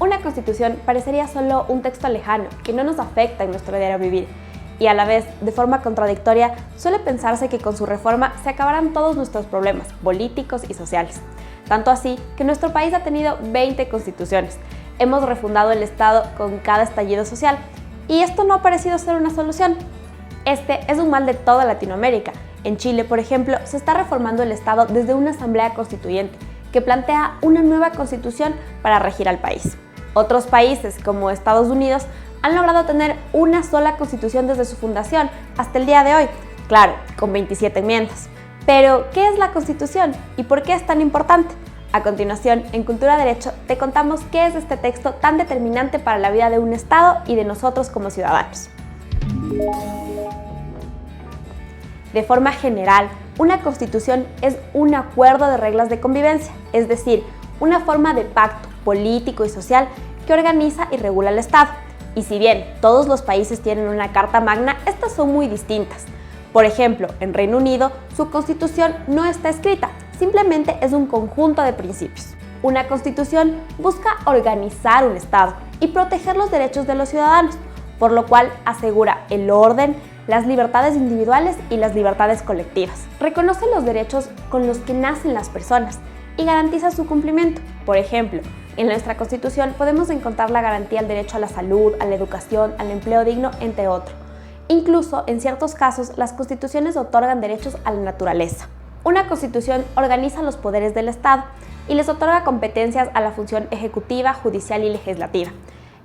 Una constitución parecería solo un texto lejano que no nos afecta en nuestro diario vivir, y a la vez, de forma contradictoria, suele pensarse que con su reforma se acabarán todos nuestros problemas políticos y sociales. Tanto así que nuestro país ha tenido 20 constituciones. Hemos refundado el Estado con cada estallido social, y esto no ha parecido ser una solución. Este es un mal de toda Latinoamérica. En Chile, por ejemplo, se está reformando el Estado desde una asamblea constituyente que plantea una nueva constitución para regir al país. Otros países, como Estados Unidos, han logrado tener una sola constitución desde su fundación hasta el día de hoy, claro, con 27 enmiendas. Pero, ¿qué es la Constitución y por qué es tan importante? A continuación, en Cultura Derecho, te contamos qué es este texto tan determinante para la vida de un Estado y de nosotros como ciudadanos. De forma general, una constitución es un acuerdo de reglas de convivencia, es decir, una forma de pacto político y social que organiza y regula el Estado. Y si bien todos los países tienen una carta magna, estas son muy distintas. Por ejemplo, en Reino Unido, su constitución no está escrita, simplemente es un conjunto de principios. Una constitución busca organizar un Estado y proteger los derechos de los ciudadanos, por lo cual asegura el orden, las libertades individuales y las libertades colectivas. Reconoce los derechos con los que nacen las personas y garantiza su cumplimiento. Por ejemplo, en nuestra Constitución podemos encontrar la garantía al derecho a la salud, a la educación, al empleo digno, entre otros. Incluso, en ciertos casos, las constituciones otorgan derechos a la naturaleza. Una constitución organiza los poderes del Estado y les otorga competencias a la función ejecutiva, judicial y legislativa.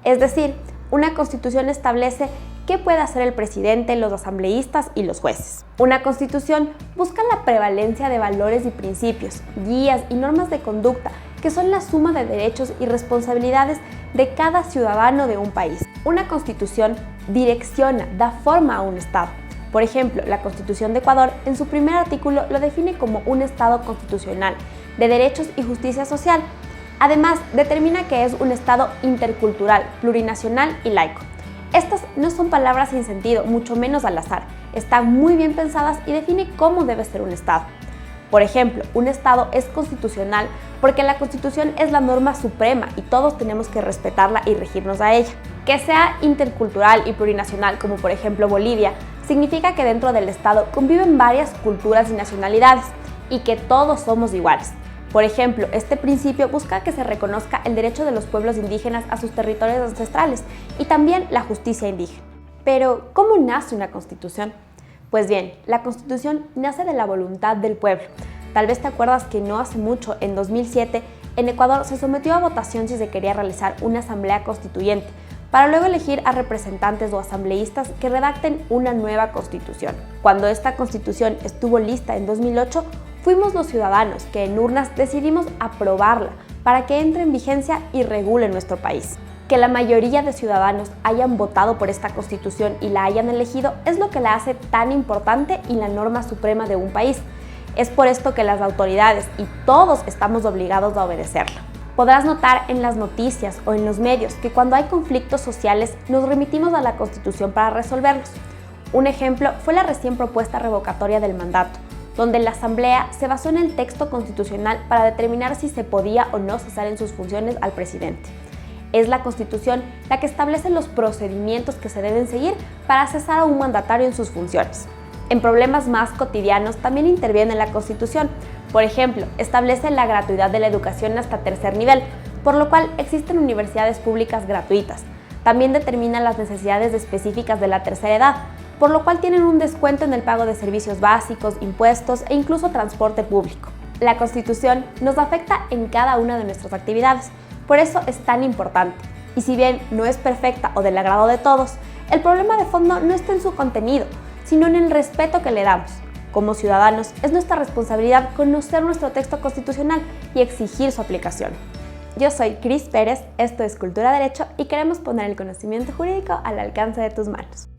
Es decir, una constitución establece qué puede hacer el presidente, los asambleístas y los jueces. Una constitución busca la prevalencia de valores y principios, guías y normas de conducta que son la suma de derechos y responsabilidades de cada ciudadano de un país. Una constitución direcciona, da forma a un Estado. Por ejemplo, la Constitución de Ecuador, en su primer artículo, lo define como un Estado constitucional, de derechos y justicia social. Además, determina que es un Estado intercultural, plurinacional y laico. Estas no son palabras sin sentido, mucho menos al azar. Están muy bien pensadas y define cómo debe ser un Estado. Por ejemplo, un Estado es constitucional porque la Constitución es la norma suprema y todos tenemos que respetarla y regirnos a ella. Que sea intercultural y plurinacional, como por ejemplo Bolivia, significa que dentro del Estado conviven varias culturas y nacionalidades y que todos somos iguales. Por ejemplo, este principio busca que se reconozca el derecho de los pueblos indígenas a sus territorios ancestrales y también la justicia indígena. Pero, ¿cómo nace una constitución? Pues bien, la constitución nace de la voluntad del pueblo. Tal vez te acuerdas que no hace mucho, en 2007, en Ecuador se sometió a votación si se quería realizar una asamblea constituyente, para luego elegir a representantes o asambleístas que redacten una nueva constitución. Cuando esta constitución estuvo lista en 2008, fuimos los ciudadanos que en urnas decidimos aprobarla para que entre en vigencia y regule nuestro país. Que la mayoría de ciudadanos hayan votado por esta constitución y la hayan elegido es lo que la hace tan importante y la norma suprema de un país. Es por esto que las autoridades y todos estamos obligados a obedecerla. Podrás notar en las noticias o en los medios que cuando hay conflictos sociales nos remitimos a la Constitución para resolverlos. Un ejemplo fue la recién propuesta revocatoria del mandato, donde la Asamblea se basó en el texto constitucional para determinar si se podía o no cesar en sus funciones al presidente. Es la Constitución la que establece los procedimientos que se deben seguir para cesar a un mandatario en sus funciones. En problemas más cotidianos también interviene la Constitución. Por ejemplo, establece la gratuidad de la educación hasta tercer nivel, por lo cual existen universidades públicas gratuitas. También determina las necesidades específicas de la tercera edad, por lo cual tienen un descuento en el pago de servicios básicos, impuestos e incluso transporte público. La Constitución nos afecta en cada una de nuestras actividades, por eso es tan importante. Y si bien no es perfecta o del agrado de todos, el problema de fondo no está en su contenido, sino en el respeto que le damos. Como ciudadanos, es nuestra responsabilidad conocer nuestro texto constitucional y exigir su aplicación. Yo soy Cris Pérez, esto es Cultura Derecho y queremos poner el conocimiento jurídico al alcance de tus manos.